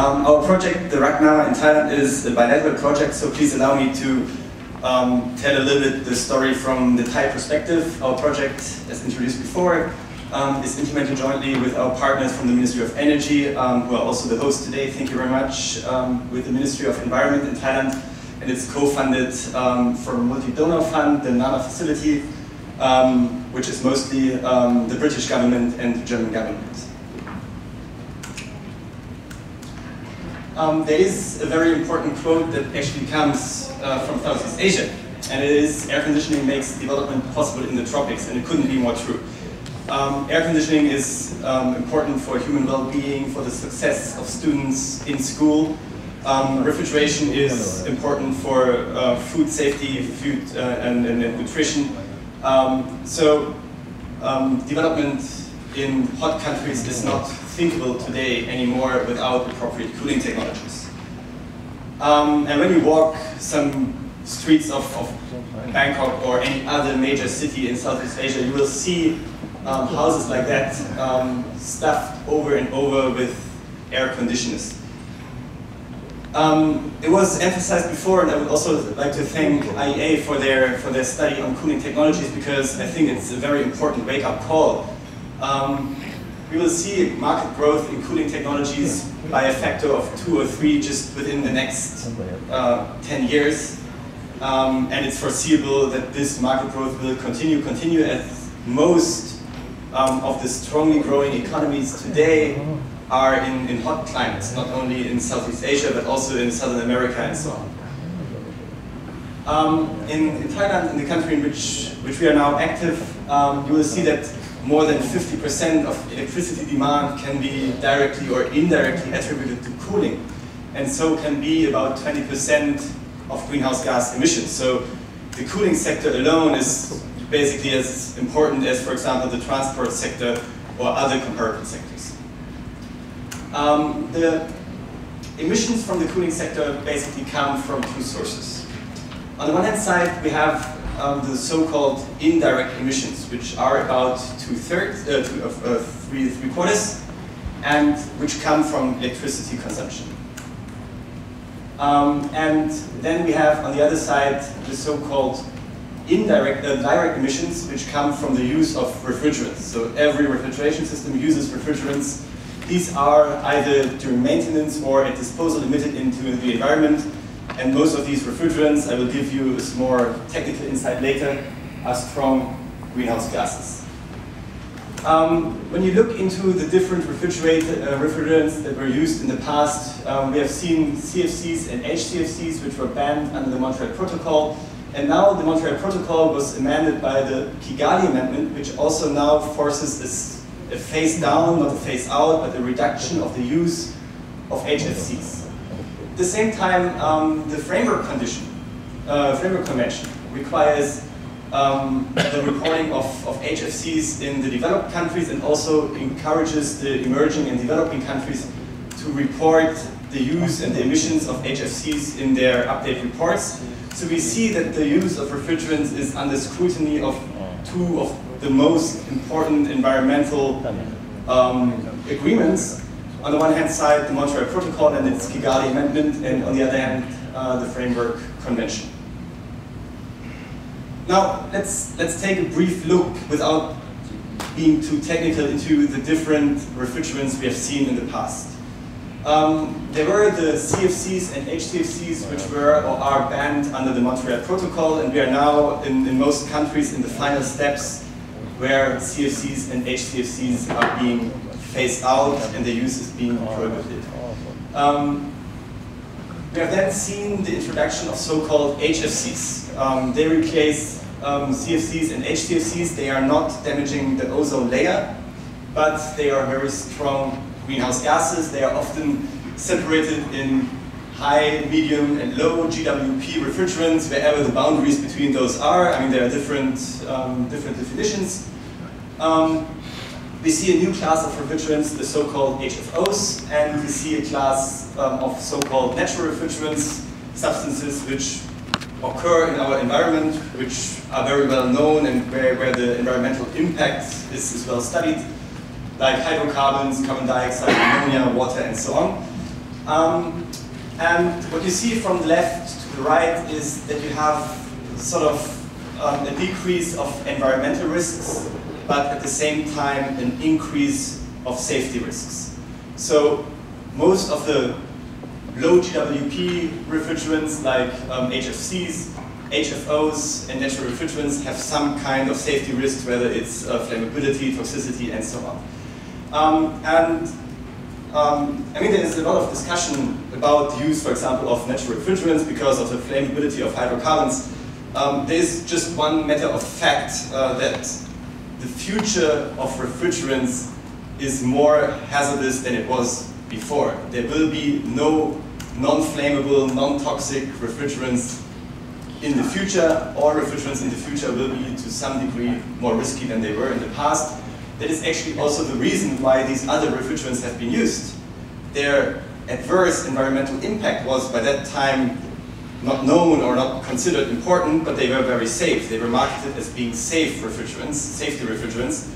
Our project, the Ragnar in Thailand, is a bilateral project, so please allow me to tell a little bit the story from the Thai perspective. Our project, as introduced before, is implemented jointly with our partners from the Ministry of Energy, who are also the host today, thank you very much, with the Ministry of Environment in Thailand, and it's co-funded from a multi-donor fund, the NANA facility, which is mostly the British government and the German government. There is a very important quote that actually comes from Southeast Asia, and it is, air conditioning makes development possible in the tropics, and it couldn't be more true. Air conditioning is important for human well-being, for the success of students in school. Refrigeration is important for food safety, food and nutrition. Development in hot countries is not thinkable today anymore without appropriate cooling technologies. And when you walk some streets of Bangkok or any other major city in Southeast Asia, you will see houses like that stuffed over and over with air conditioners. It was emphasized before, and I would also like to thank IEA for their study on cooling technologies, because I think it's a very important wake-up call. We will see market growth in cooling technologies by a factor of 2 or 3 just within the next 10 years. And it's foreseeable that this market growth will continue as most of the strongly growing economies today are in hot climates, not only in Southeast Asia, but also in Southern America and so on. In Thailand, in the country in which we are now active, you will see that more than 50% of electricity demand can be directly or indirectly attributed to cooling, and so can be about 20% of greenhouse gas emissions. So the cooling sector alone is basically as important as, for example, the transport sector or other comparable sectors. The emissions from the cooling sector basically come from 2 sources. On the one hand side, we have the so-called indirect emissions, which are about 3/4, and which come from electricity consumption. And then we have, on the other side, the so-called direct emissions, which come from the use of refrigerants. So every refrigeration system uses refrigerants. These are either during maintenance or at disposal emitted into the environment. And most of these refrigerants, I will give you a more technical insight later, are strong greenhouse gases. When you look into the different refrigerants that were used in the past, we have seen CFCs and HCFCs, which were banned under the Montreal Protocol. And now the Montreal Protocol was amended by the Kigali Amendment, which also now forces a phase down, not a phase out, but a reduction of the use of HFCs. At the same time, the Framework Convention requires the reporting of HFCs in the developed countries, and also encourages the emerging and developing countries to report the use and the emissions of HFCs in their update reports. So we see that the use of refrigerants is under scrutiny of 2 of the most important environmental agreements. On the one hand side, the Montreal Protocol and its Kigali Amendment, and on the other hand, the Framework Convention. Now, let's take a brief look, without being too technical, into the different refrigerants we have seen in the past. There were the CFCs and HCFCs, which were or are banned under the Montreal Protocol, and we are now in most countries in the final steps where CFCs and HCFCs are being phased out and the use is being prohibited. We have then seen the introduction of so-called HFCs. They replace CFCs and HCFCs. They are not damaging the ozone layer, but they are very strong greenhouse gases. They are often separated in high, medium, and low GWP refrigerants, wherever the boundaries between those are. I mean, there are different definitions. We see a new class of refrigerants, the so-called HFOs, and we see a class of so-called natural refrigerants, substances which occur in our environment, which are very well known and where the environmental impact is well studied, like hydrocarbons, carbon dioxide, ammonia, water, and so on. And what you see from the left to the right is that you have sort of a decrease of environmental risks, but at the same time an increase of safety risks. So most of the low GWP refrigerants like HFCs, HFOs, and natural refrigerants have some kind of safety risks, whether it's flammability, toxicity, and so on. I mean, there is a lot of discussion about the use, for example, of natural refrigerants because of the flammability of hydrocarbons. There is just one matter of fact that the future of refrigerants is more hazardous than it was before. There will be no non-flammable, non-toxic refrigerants in the future. All refrigerants in the future will be to some degree more risky than they were in the past. That is actually also the reason why these other refrigerants have been used. Their adverse environmental impact was by that time not known or not considered important, but they were very safe. They were marketed as being safe refrigerants, safety refrigerants.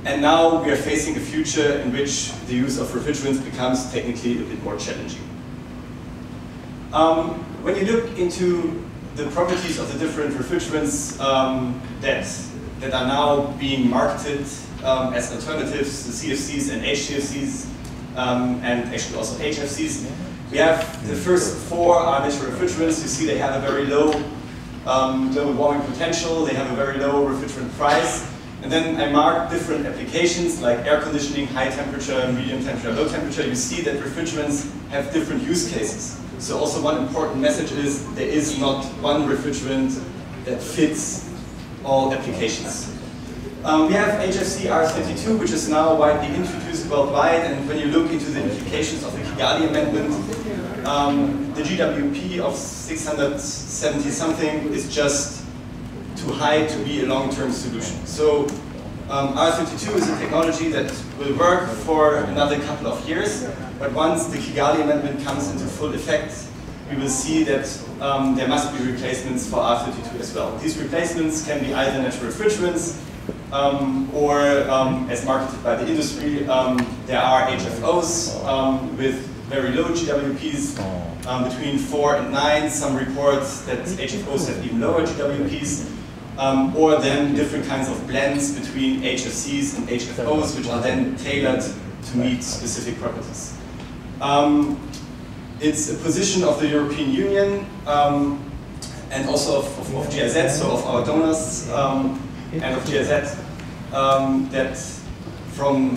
And now we are facing a future in which the use of refrigerants becomes technically a bit more challenging. When you look into the properties of the different refrigerants that are now being marketed as alternatives, the CFCs and HCFCs, and actually also HFCs, we have the first four are natural refrigerants. You see they have a very low global warming potential, they have a very low refrigerant price. And then I marked different applications like air conditioning, high temperature, medium temperature, low temperature. You see that refrigerants have different use cases. So also one important message is there is not one refrigerant that fits all applications. We have HFC R32, which is now widely introduced worldwide, and when you look into the implications of the Kigali Amendment, the GWP of 670 something is just too high to be a long-term solution. So R32 is a technology that will work for another couple of years, but once the Kigali Amendment comes into full effect, we will see that there must be replacements for R32 as well. These replacements can be either natural refrigerants or, as marketed by the industry, there are HFOs with very low GWPs, between 4 and 9. Some reports that HFOs have even lower GWPs, or then different kinds of blends between HFCs and HFOs, which are then tailored to meet specific properties. It's a position of the European Union and also of GIZ, so of our donors, and of GIZ, that from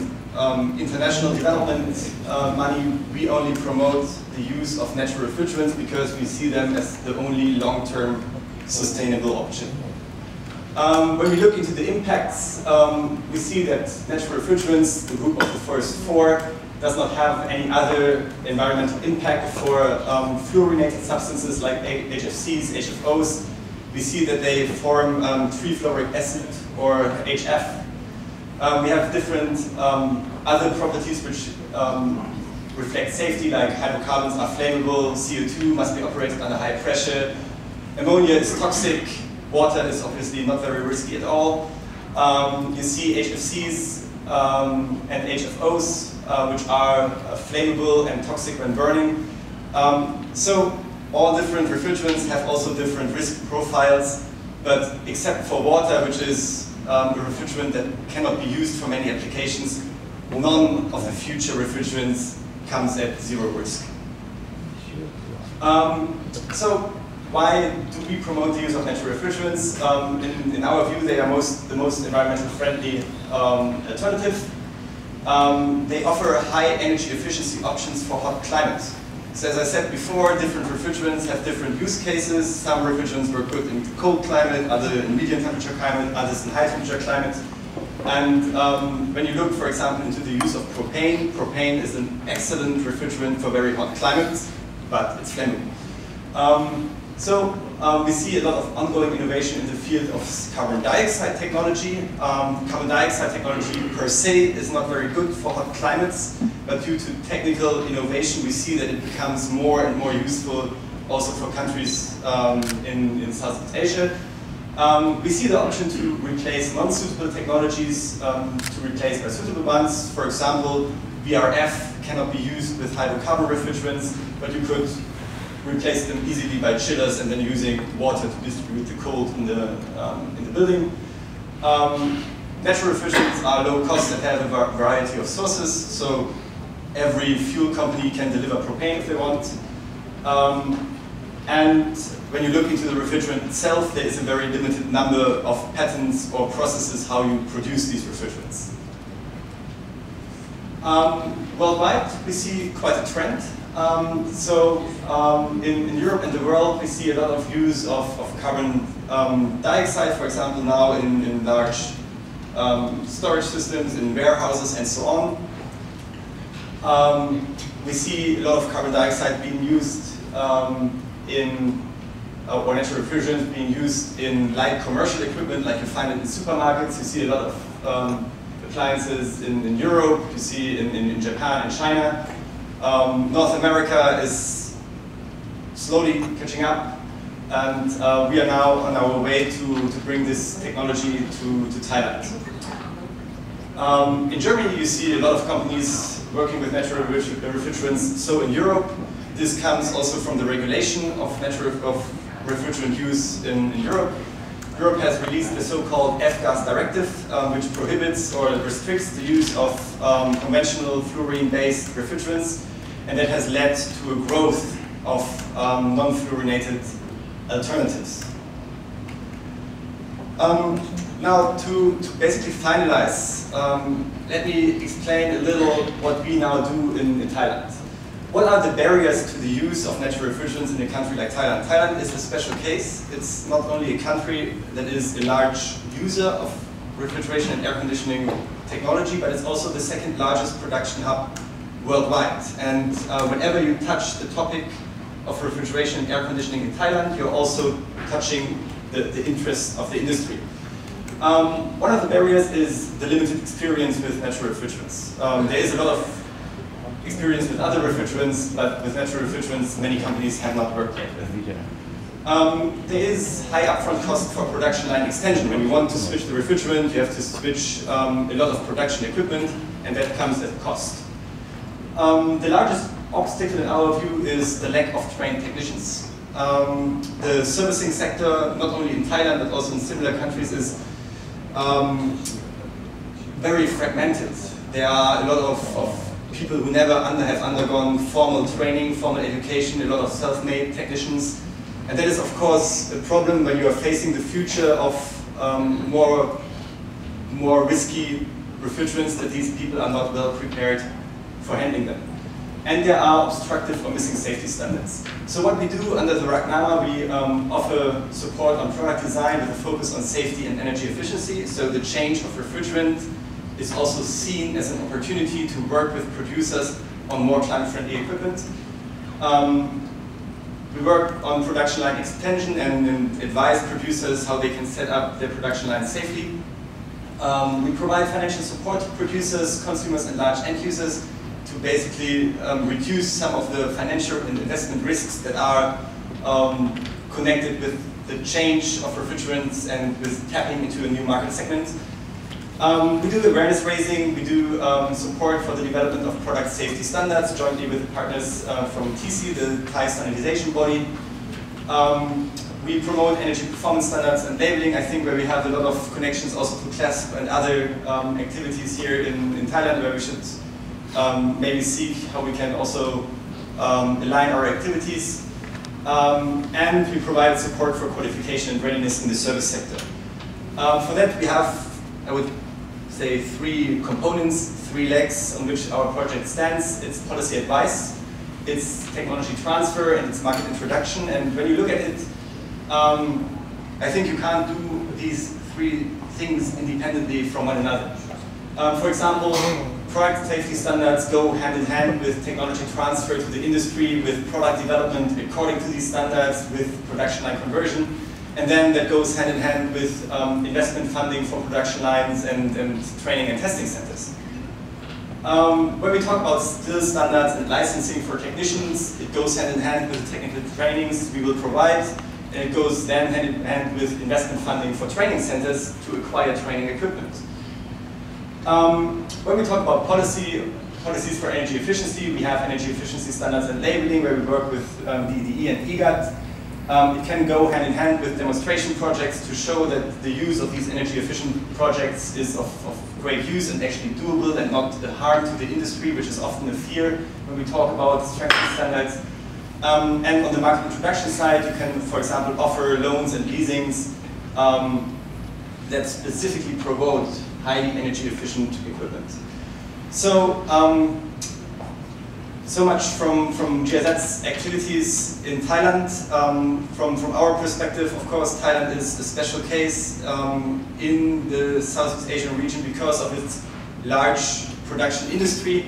international development money, we only promote the use of natural refrigerants because we see them as the only long-term sustainable option. When we look into the impacts, we see that natural refrigerants, the group of the first four, does not have any other environmental impact for fluorinated substances like HFCs, HFOs. We see that they form trifluoric acid or HF. We have different other properties which reflect safety, like hydrocarbons are flammable, CO2 must be operated under high pressure, ammonia is toxic, water is obviously not very risky at all. You see HFCs and HFOs, which are flammable and toxic when burning. So all different refrigerants have also different risk profiles, but except for water, which is a refrigerant that cannot be used for many applications, none of the future refrigerants comes at zero risk. So why do we promote the use of natural refrigerants? In our view, they are the most environmentally friendly alternative. They offer high energy efficiency options for hot climates. So as I said before, different refrigerants have different use cases. Some refrigerants work good in cold climate, others in medium temperature climate, others in high temperature climate. And when you look, for example, into the use of propane, propane is an excellent refrigerant for very hot climates, but it's flammable. We see a lot of ongoing innovation in the field of carbon dioxide technology. Carbon dioxide technology per se is not very good for hot climates, but due to technical innovation, we see that it becomes more and more useful also for countries in Southeast Asia. We see the option to replace non-suitable technologies to replace by suitable ones. For example, VRF cannot be used with hydrocarbon refrigerants, but you could replace them easily by chillers and then using water to distribute the cold in the building. Natural refrigerants are low cost and have a variety of sources, so every fuel company can deliver propane if they want. And when you look into the refrigerant itself, there is a very limited number of patents or processes how you produce these refrigerants. Worldwide, we see quite a trend. In Europe and the world, we see a lot of use of carbon dioxide, for example, now in large storage systems, in warehouses, and so on. We see a lot of carbon dioxide being used or natural refrigerants being used in light commercial equipment, like you find it in supermarkets. You see a lot of appliances in Europe, you see in Japan and China. North America is slowly catching up, and we are now on our way to bring this technology to Thailand. In Germany, you see a lot of companies working with natural refrigerants. So in Europe, this comes also from the regulation of refrigerant use in Europe. Europe has released the so-called F-gas directive, which prohibits or restricts the use of conventional fluorine-based refrigerants, and that has led to a growth of non-fluorinated alternatives. Now, to basically finalize, let me explain a little what we now do in Thailand. What are the barriers to the use of natural refrigerants in a country like Thailand? Thailand is a special case. It's not only a country that is a large user of refrigeration and air conditioning technology, but it's also the second largest production hub worldwide. And whenever you touch the topic of refrigeration and air conditioning in Thailand, you're also touching the interests of the industry. One of the barriers is the limited experience with natural refrigerants. There is a lot of experience with other refrigerants, but with natural refrigerants, many companies have not worked yet with. There is high upfront cost for production line extension. When you want to switch the refrigerant, you have to switch a lot of production equipment, and that comes at a cost. The largest obstacle in our view is the lack of trained technicians. The servicing sector, not only in Thailand, but also in similar countries, is very fragmented. There are a lot of people who never have undergone formal training, formal education, a lot of self-made technicians. And that is, of course, a problem when you are facing the future of more risky refrigerants, that these people are not well prepared for handling them. And there are obstructive or missing safety standards. So what we do under the Ragnama, we offer support on product design with a focus on safety and energy efficiency. So the change of refrigerant is also seen as an opportunity to work with producers on more climate-friendly equipment. We work on production line extension and advise producers how they can set up their production line safely. We provide financial support to producers, consumers, and large end users to basically reduce some of the financial and investment risks that are connected with the change of refrigerants and with tapping into a new market segment. We do awareness raising, we do support for the development of product safety standards jointly with partners from TC, the Thai standardization body. We promote energy performance standards and labeling, I think, where we have a lot of connections also to CLASP and other activities here in Thailand, where we should maybe seek how we can also align our activities. And we provide support for qualification and readiness in the service sector. For that we have, I would say, 3 components, 3 legs on which our project stands. It's policy advice, it's technology transfer, and it's market introduction. And when you look at it, I think you can't do these 3 things independently from one another. For example, product safety standards go hand in hand with technology transfer to the industry, with product development according to these standards, with production line conversion. And then that goes hand in hand with investment funding for production lines and training and testing centers. When we talk about still standards and licensing for technicians, it goes hand in hand with technical trainings we will provide, and it goes then hand in hand with investment funding for training centers to acquire training equipment. When we talk about policy, policies for energy efficiency. We have energy efficiency standards and labeling where we work with DDE and EGAT. It can go hand in hand with demonstration projects to show that the use of these energy efficient projects is of great use and actually doable and not a harm to the industry, which is often a fear when we talk about strengthening standards. And on the market introduction side, you can, for example, offer loans and leasings that specifically promote highly energy efficient equipment. So, so much from GIZ's activities in Thailand. From our perspective, of course, Thailand is a special case in the Southeast Asian region because of its large production industry.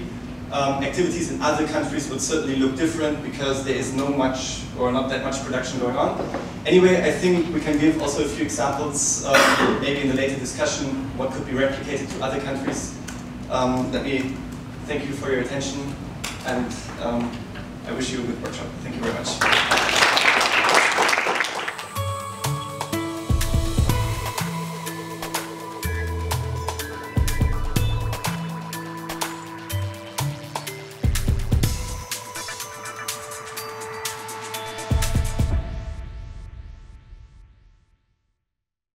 Activities in other countries would certainly look different because there is no much or not that much production going on. Anyway, I think we can give also a few examples, maybe in the later discussion, what could be replicated to other countries. Let me thank you for your attention, and I wish you a good workshop. Thank you very much.